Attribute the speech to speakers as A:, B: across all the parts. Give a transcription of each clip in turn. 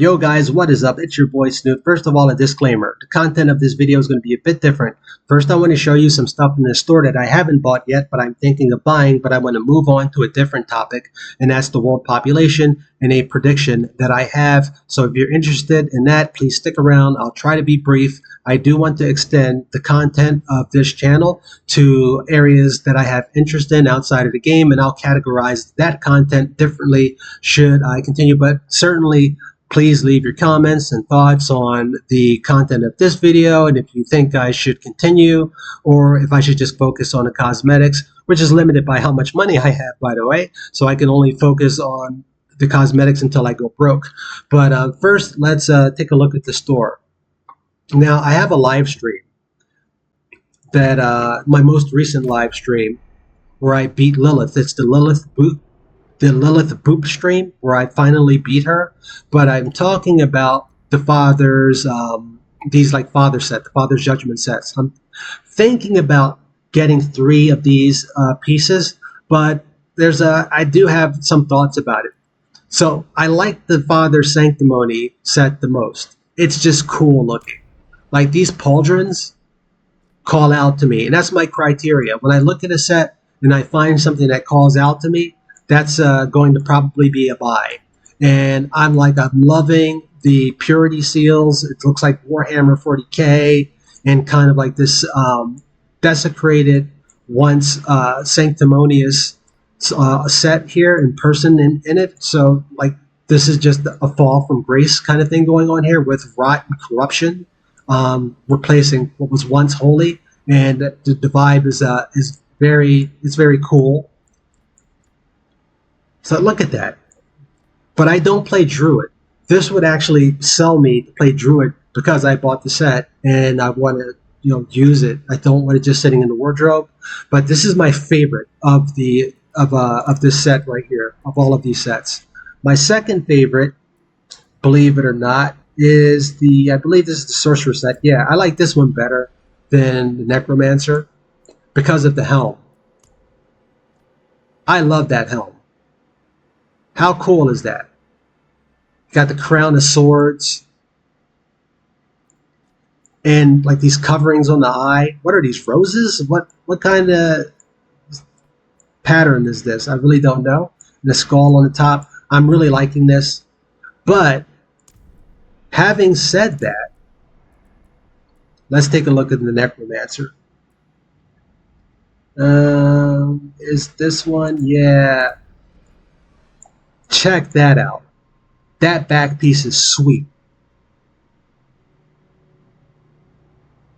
A: Yo guys, what is up? It's your boy Snoop. First of all, a disclaimer. The content of this video is going to be a bit different. First, I want to show you some stuff in the store that I haven't bought yet, but I'm thinking of buying, but I want to move on to a different topic, and that's the world population and a prediction that I have. So if you're interested in that, please stick around. I'll try to be brief. I do want to extend the content of this channel to areas that I have interest in outside of the game, and I'll categorize that content differently should I continue, but certainly please leave your comments and thoughts on the content of this video, and if you think I should continue or if I should just focus on the cosmetics, which is limited by how much money I have, by the way, so I can only focus on the cosmetics until I go broke. But first, let's take a look at the store. Now, I have a live stream that my most recent live stream where I beat Lilith. It's the Lilith Boop stream where I finally beat her, but I'm talking about the father's these like father set, the father's judgment sets. I'm thinking about getting 3 of these pieces, but I do have some thoughts about it. So I like the father's sanctimony set the most. It's just cool looking. Like these pauldrons call out to me, and that's my criteria. When I look at a set and I find something that calls out to me, that's going to probably be a buy. And I'm loving the purity seals. It looks like Warhammer 40K and kind of like this desecrated once sanctimonious set here in person in it. So like this is just a fall from grace kind of thing going on here with rot and corruption, replacing what was once holy. And the vibe is very cool. So look at that. But I don't play Druid. This would actually sell me to play Druid because I bought the set and I want to, use it. I don't want it just sitting in the wardrobe. But this is my favorite of this set right here, of all of these sets. My second favorite, believe it or not, is I believe this is the Sorcerer set. Yeah, I like this one better than the Necromancer because of the helm. I love that helm. How cool is that? Got the crown of swords and like these coverings on the eye. What are these, roses? What kind of pattern is this? I really don't know. And the skull on the top. I'm really liking this. But having said that, let's take a look at the Necromancer. Is this one? Yeah. Check that out. That back piece is sweet.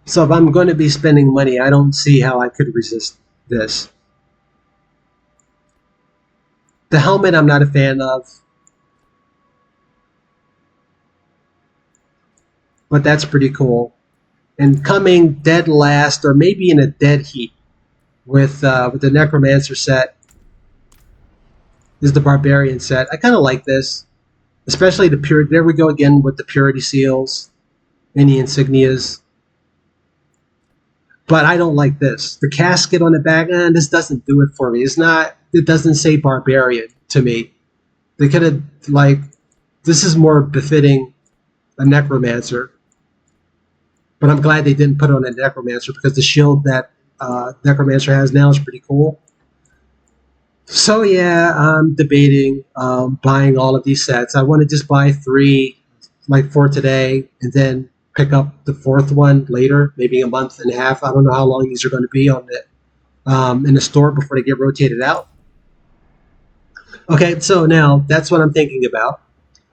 A: So if I'm going to be spending money, I don't see how I could resist this. The helmet I'm not a fan of. But that's pretty cool. And coming dead last, or maybe in a dead heat, with the Necromancer set, is the Barbarian set. I kind of like this, especially the purity. There we go again with the purity seals and the insignias. But I don't like this. The casket on the back, this doesn't do it for me. It doesn't say Barbarian to me. They could have, this is more befitting a Necromancer. But I'm glad they didn't put on a Necromancer because the shield that Necromancer has now is pretty cool. So yeah, I'm debating buying all of these sets. I want to just buy 3, for today, and then pick up the 4th one later, maybe a month and a half. I don't know how long these are going to be on in the store before they get rotated out. Okay, so now that's what I'm thinking about.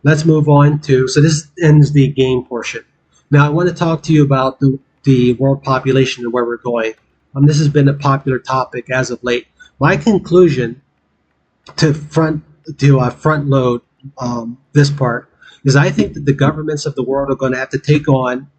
A: Let's move on to, so this ends the game portion. Now I want to talk to you about the world population and where we're going. This has been a popular topic as of late. My conclusion to front load this part is I think that the governments of the world are going to have to take on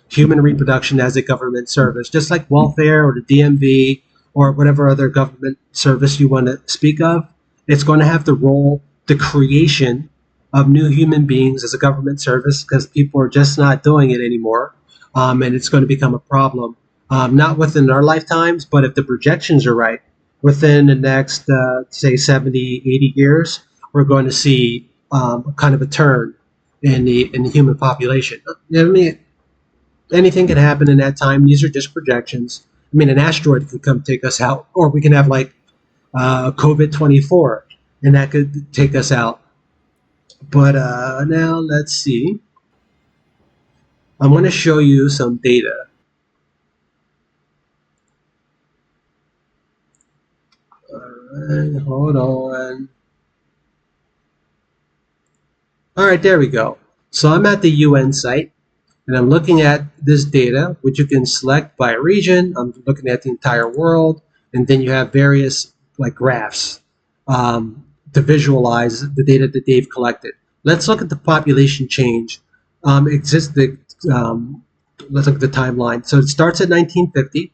A: human reproduction as a government service, just like welfare or the DMV or whatever other government service you want to speak of. It's going to have to roll the creation of new human beings as a government service because people are just not doing it anymore, and it's going to become a problem, not within our lifetimes, but if the projections are right, within the next, say, 70, 80 years, we're going to see kind of a turn in the human population. I mean, anything can happen in that time. These are just projections. I mean, an asteroid can come take us out, or we can have like COVID-24, and that could take us out. But now let's see. I'm going to show you some data. All right, hold on. All right, there we go. So I'm at the UN site, and I'm looking at this data, which you can select by region. I'm looking at the entire world, and then you have various like graphs to visualize the data that they've collected. Let's look at the population change. Um, let's look at the timeline. So it starts at 1950,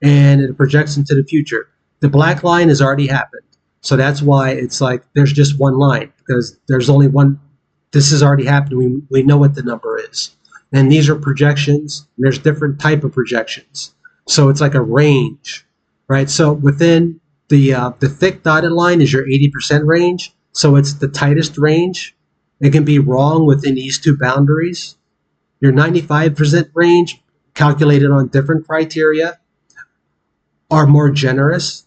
A: and it projects into the future. The black line has already happened, so that's why it's like there's just one line because there's only one. This has already happened. We know what the number is, and these are projections. And there's different type of projections, so it's like a range, right? So within the thick dotted line is your 80% range, so it's the tightest range. It can be wrong within these two boundaries. Your 95% range, calculated on different criteria, are more generous.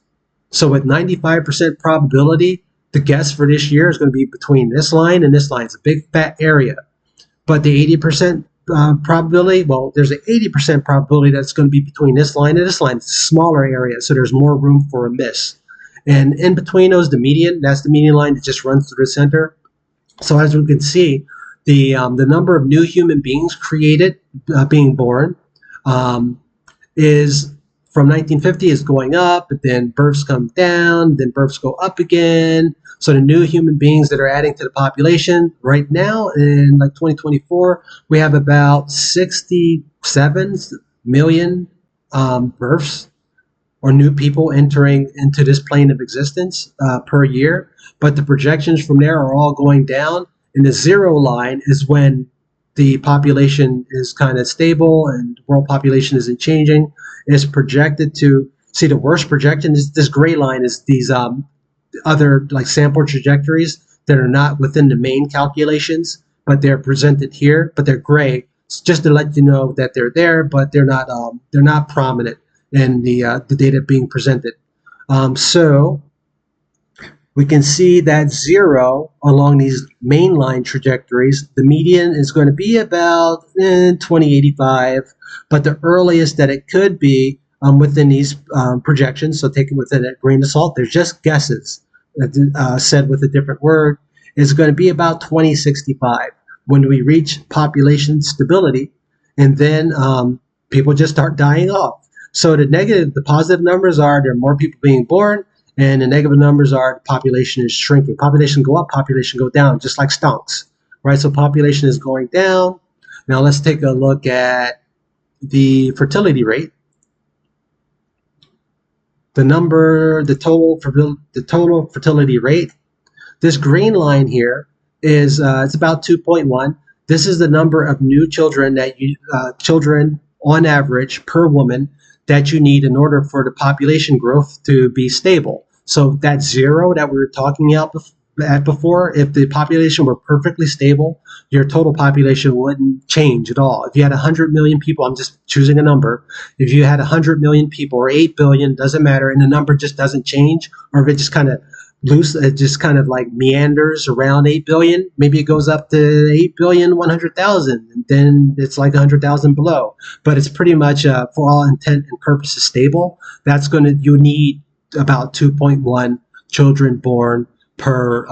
A: So with 95% probability, the guess for this year is going to be between this line and this line. It's a big fat area. But the 80% probability, well, there's an 80% probability that's going to be between this line and this line. It's a smaller area, so there's more room for a miss. And in between those, the median, that's the median line that just runs through the center. So as we can see, the number of new human beings created, being born, is from 1950 is going up, but then births come down, then births go up again. So the new human beings that are adding to the population right now in like 2024, we have about 67 million births or new people entering into this plane of existence per year. But the projections from there are all going down. And the zero line is when the population is kind of stable and world population isn't changing. It's projected to see the worst projection is this gray line is these other like sample trajectories that are not within the main calculations, but they're presented here, but they're gray. It's just to let you know that they're there, but they're not prominent in the data being presented. So we can see that zero along these mainline trajectories, the median is going to be about 2085, but the earliest that it could be within these projections, so take it with a grain of salt, they're just guesses, said with a different word, is going to be about 2065 when we reach population stability, and then people just start dying off. So the positive numbers are there are more people being born, and the negative numbers are the population is shrinking. Population go up, population go down, just like stonks, right? So population is going down. Now let's take a look at the fertility rate. The total fertility rate. This green line here is it's about 2.1. This is the number of new children children on average per woman that you need in order for the population growth to be stable. So that zero that we were talking about before, if the population were perfectly stable, your total population wouldn't change at all. If you had 100 million people, I'm just choosing a number. If you had 100 million people or 8 billion, doesn't matter, and the number just doesn't change, or if it just kind of it just kind of like meanders around 8 billion, maybe it goes up to 8,100,000, and then it's like 100,000 below. But it's pretty much, for all intent and purposes, stable. You need about 2.1 children born per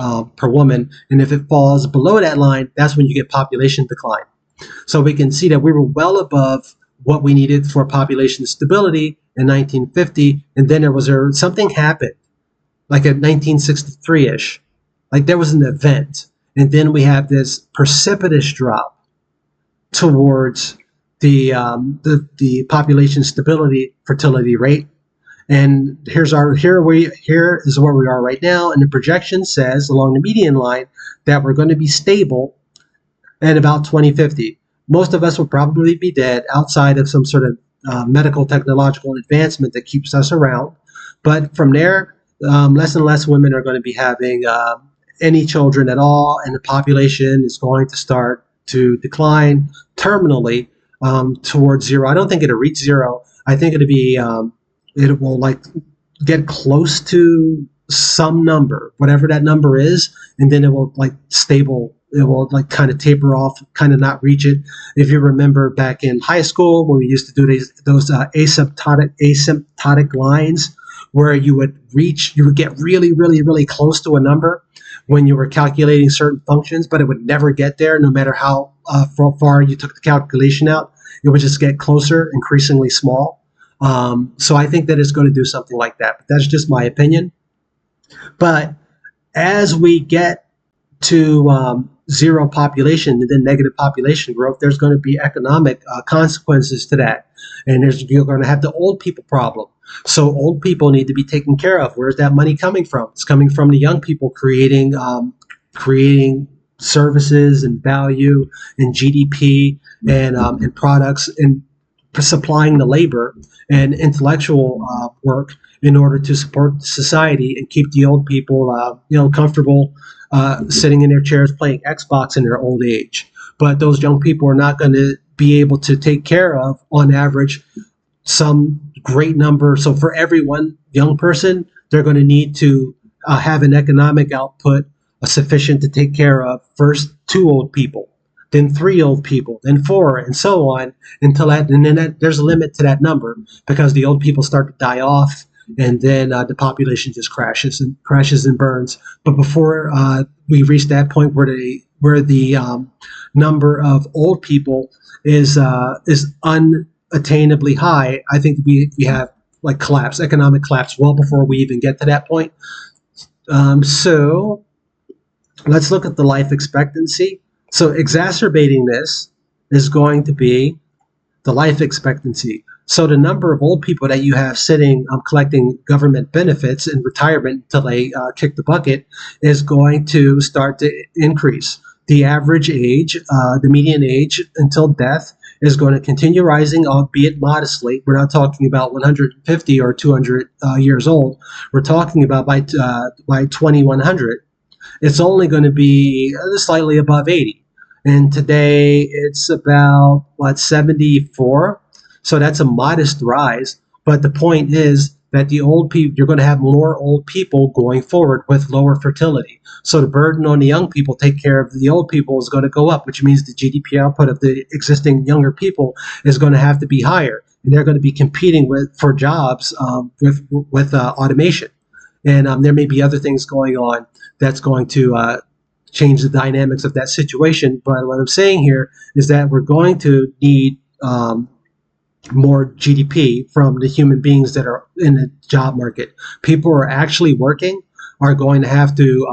A: woman, and if it falls below that line, that's when you get population decline. So we can see that we were well above what we needed for population stability in 1950, and then something happened, like at 1963-ish, like there was an event, and then we have this precipitous drop towards the population stability fertility rate. And here is where we are right now, and the projection says along the median line that we're going to be stable at about 2050. Most of us will probably be dead outside of some sort of medical technological advancement that keeps us around. But from there, less and less women are going to be having any children at all, and the population is going to start to decline terminally towards zero. I don't think it'll reach zero. I think it will like get close to some number, whatever that number is, and then it will like stable. It will like kind of taper off, kind of not reach it. If you remember back in high school when we used to do those asymptotic lines, where you would get really, really, really close to a number when you were calculating certain functions, but it would never get there, no matter how far you took the calculation out. It would just get closer, increasingly small. So I think that it's going to do something like that. But that's just my opinion. But as we get to zero population and then negative population growth, there's going to be economic consequences to that. And you're going to have the old people problem. So old people need to be taken care of. Where's that money coming from? It's coming from the young people creating services and value and GDP and products and supplying the labor and intellectual work in order to support society and keep the old people, comfortable sitting in their chairs playing Xbox in their old age. But those young people are not going to be able to take care of, on average, some great number. So for every one young person, they're going to need to have an economic output sufficient to take care of first 2 old people, then 3 old people, then 4, and so on until there's a limit to that number, because the old people start to die off, and then the population just crashes and burns. But before we reach that point where the number of old people is unattainably high, I think we have like economic collapse, well before we even get to that point. So let's look at the life expectancy. So exacerbating this is going to be the life expectancy. So the number of old people that you have sitting collecting government benefits in retirement until they kick the bucket is going to start to increase. The average age, the median age until death, is going to continue rising, albeit modestly. We're not talking about 150 or 200 years old. We're talking about by 2100, it's only going to be slightly above 80. And today it's about, 74? So that's a modest rise. But the point is that the old people, you're going to have more old people going forward with lower fertility. So the burden on the young people to take care of the old people is going to go up, which means the GDP output of the existing younger people is going to have to be higher. And they're going to be competing for jobs with automation. And there may be other things going on that's going to change the dynamics of that situation. But what I'm saying here is that we're going to need more GDP from the human beings that are in the job market. People who are actually working are going to have to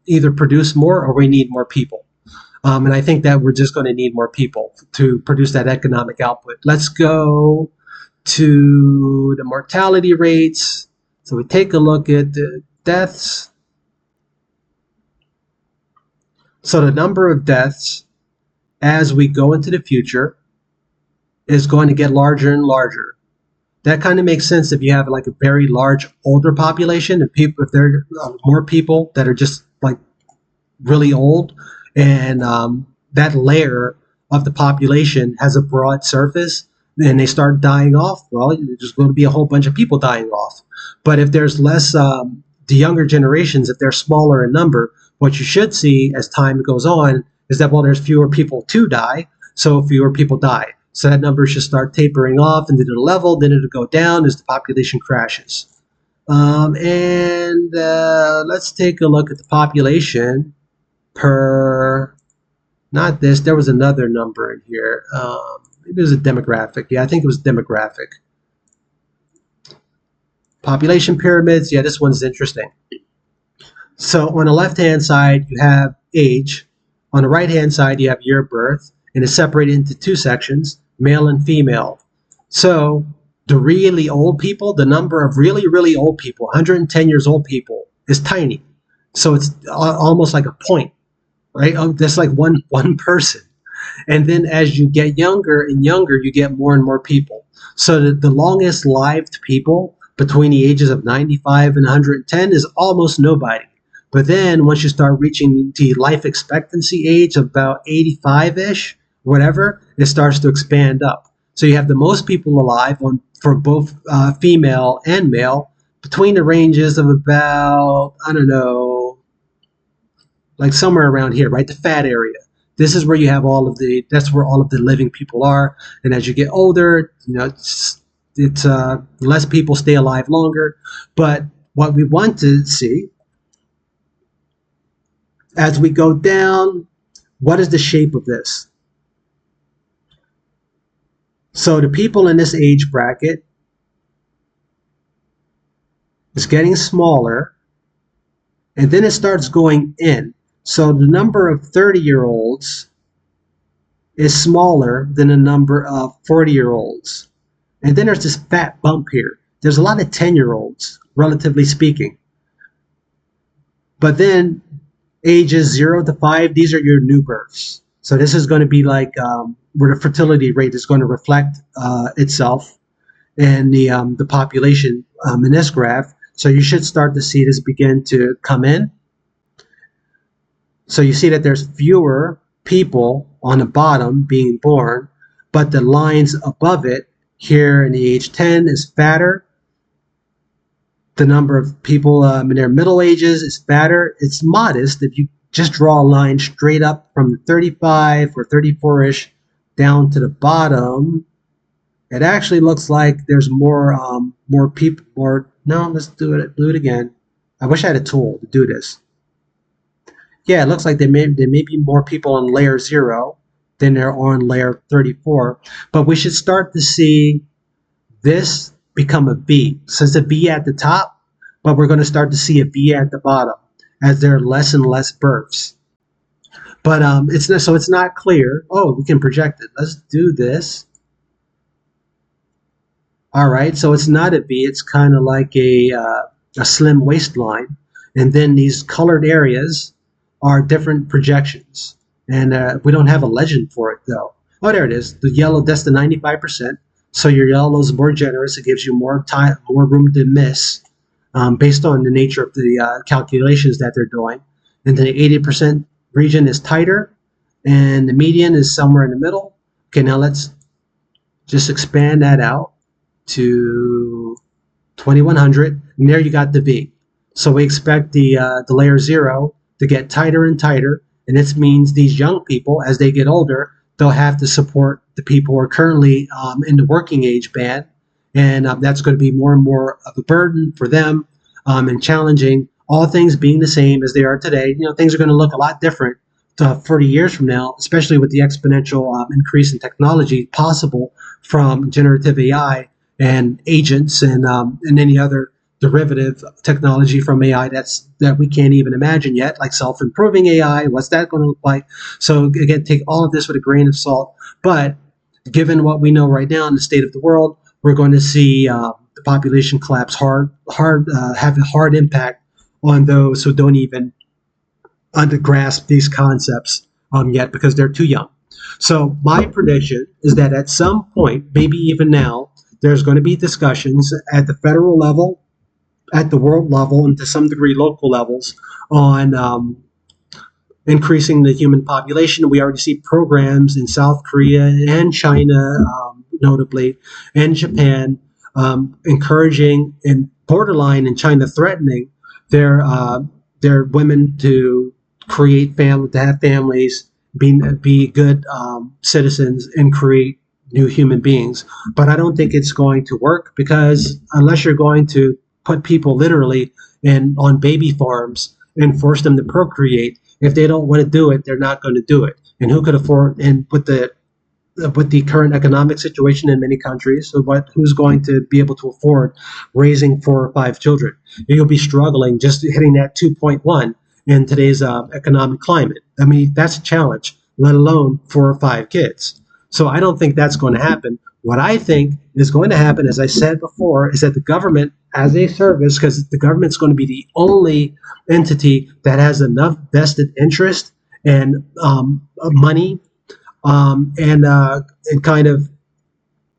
A: either produce more, or we need more people. And I think that we're just going to need more people to produce that economic output. Let's go to the mortality rates. So we take a look at the deaths. So the number of deaths as we go into the future is going to get larger and larger. That kind of makes sense if you have like a very large older population, if there are more people that are just like really old, and that layer of the population has a broad surface and they start dying off, well, there's going to be a whole bunch of people dying off. But if there's less, the younger generations, if they're smaller in number, what you should see as time goes on is that, well, there's fewer people to die, so fewer people die. So that number should start tapering off into the level, then it'll go down as the population crashes. Let's take a look at the population per, not this, there was another number in here. Maybe it was a demographic. Yeah, I think it was demographic. Population pyramids, yeah, this one's interesting. So on the left-hand side, you have age. On the right-hand side, you have year of birth, and it's separated into 2 sections, male and female. So the really old people, the number of really, really old people, 110 years old people, is tiny. So it's almost like a point, right? That's like one person. And then as you get younger and younger, you get more and more people. So the longest lived people between the ages of 95 and 110 is almost nobody. But then once you start reaching the life expectancy age of about 85-ish, whatever, it starts to expand up. So you have the most people alive for both female and male between the ranges of about, I don't know, like somewhere around here, right? The fat area. This is where you have that's where all of the living people are. And as you get older, it's less people stay alive longer. But what we want to see as we go down, what is the shape of this? So the people in this age bracket is getting smaller, and then it starts going in. So the number of 30-year-olds is smaller than the number of 40-year-olds. And then there's this fat bump here. There's a lot of 10-year-olds, relatively speaking. But then ages 0 to 5, these are your new births. So this is going to be like where the fertility rate is going to reflect itself in the population in this graph. So you should start to see this begin to come in. So you see that there's fewer people on the bottom being born, but the lines above it here in the age 10 is fatter. The number of people in their middle ages is fatter. It's modest if you just draw a line straight up from the 35 or 34-ish down to the bottom. It actually looks like there's more people. No, let's do it again. I wish I had a tool to do this. Yeah, it looks like there may be more people on layer 0 than there are on layer 34. But we should start to see this become a V. So it's a V at the top, but we're going to start to see a V at the bottom as there are less and less births. But it's not clear. Oh, we can project it. Let's do this. All right, so it's not a V. It's kind of like a slim waistline, and then these colored areas are different projections. And we don't have a legend for it though. Oh, there it is. The yellow, that's the 95%. So your yellow is more generous. It gives you more time, more room to miss based on the nature of the calculations that they're doing. And then the 80% region is tighter, and the median is somewhere in the middle. Okay, now let's just expand that out to 2100, and there you got the V. So we expect the layer 0 to get tighter and tighter, and this means these young people, as they get older, they'll have to support the people who are currently in the working age band, and that's going to be more and more of a burden for them and challenging. All things being the same as they are today, things are going to look a lot different 40 years from now, especially with the exponential increase in technology possible from generative AI and agents and any other derivative technology from AI that we can't even imagine yet, like self-improving AI. What's that going to look like? So again, take all of this with a grain of salt. But given what we know right now in the state of the world, we're going to see the population collapse have a hard impact on those who don't even grasp these concepts yet because they're too young. So my prediction is that at some point, maybe even now, there's going to be discussions at the federal level, at the world level, and to some degree local levels on increasing the human population. We already see programs in South Korea and China, notably, and Japan, encouraging and borderline in China threatening their women to create to have families, be good citizens, and create new human beings. But I don't think it's going to work, because unless you're going to put people literally on baby farms and force them to procreate, if they don't want to do it, they're not going to do it. And who could afford? And with the current economic situation in many countries, who's going to be able to afford raising 4 or 5 children? You'll be struggling just hitting that 2.1 in today's economic climate. I mean, that's a challenge, let alone 4 or 5 kids. So I don't think that's going to happen. What I think is going to happen, as I said before, is that the government as a service, because the government's going to be the only entity that has enough vested interest and money and kind of,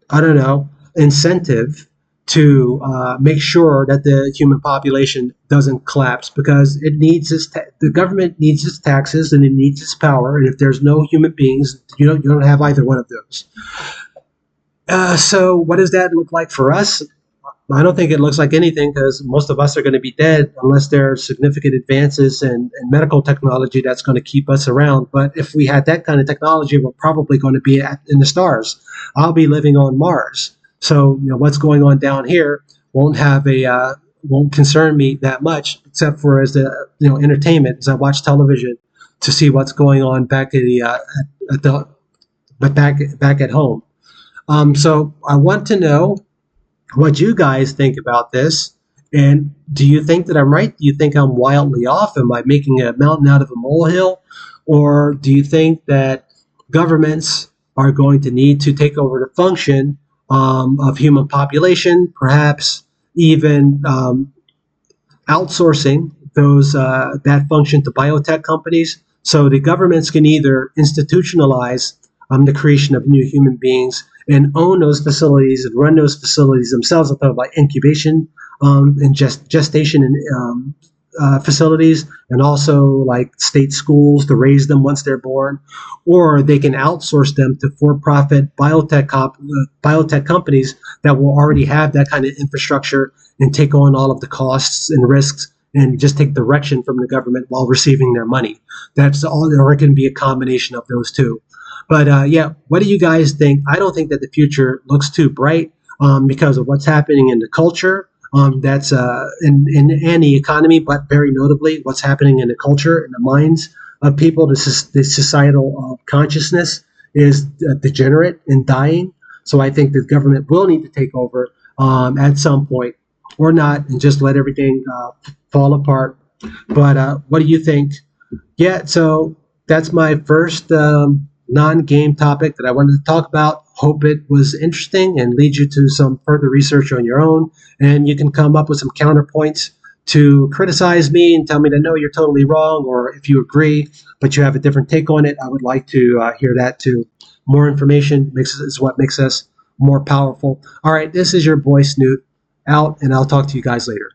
A: I don't know, incentive to make sure that the human population doesn't collapse, because the government needs its taxes and it needs its power, and if there's no human beings, you don't have either one of those. So what does that look like for us? I don't think it looks like anything, because most of us are going to be dead unless there are significant advances in medical technology that's going to keep us around. But if we had that kind of technology, we're probably going to be in the stars. I'll be living on Mars. So what's going on down here won't concern me that much, except for as the entertainment, as I watch television to see what's going on back at the but back at home. So I want to know what you guys think about this. And do you think that I'm right? Do you think I'm wildly off? Am I making a mountain out of a molehill? Or do you think that governments are going to need to take over the function of human population, perhaps even outsourcing that function to biotech companies? So the governments can either institutionalize the creation of new human beings and own those facilities and run those facilities themselves. I'm talking about incubation and gestation and facilities, and also like state schools to raise them once they're born, or they can outsource them to for-profit biotech companies that will already have that kind of infrastructure and take on all of the costs and risks and just take direction from the government while receiving their money. That's all, or it can be a combination of those two. But yeah, what do you guys think? I don't think that the future looks too bright because of what's happening in the culture. That's in the economy, but very notably, what's happening in the culture and the minds of people. The societal consciousness is degenerate and dying. So I think the government will need to take over at some point, or not, and just let everything fall apart. But what do you think? Yeah, so that's my first non-game topic that I wanted to talk about. Hope it was interesting and lead you to some further research on your own. And you can come up with some counterpoints to criticize me and tell me that no, you're totally wrong, or if you agree, but you have a different take on it, I would like to hear that too. More information is what makes us more powerful. All right, this is your boy Snoot out, and I'll talk to you guys later.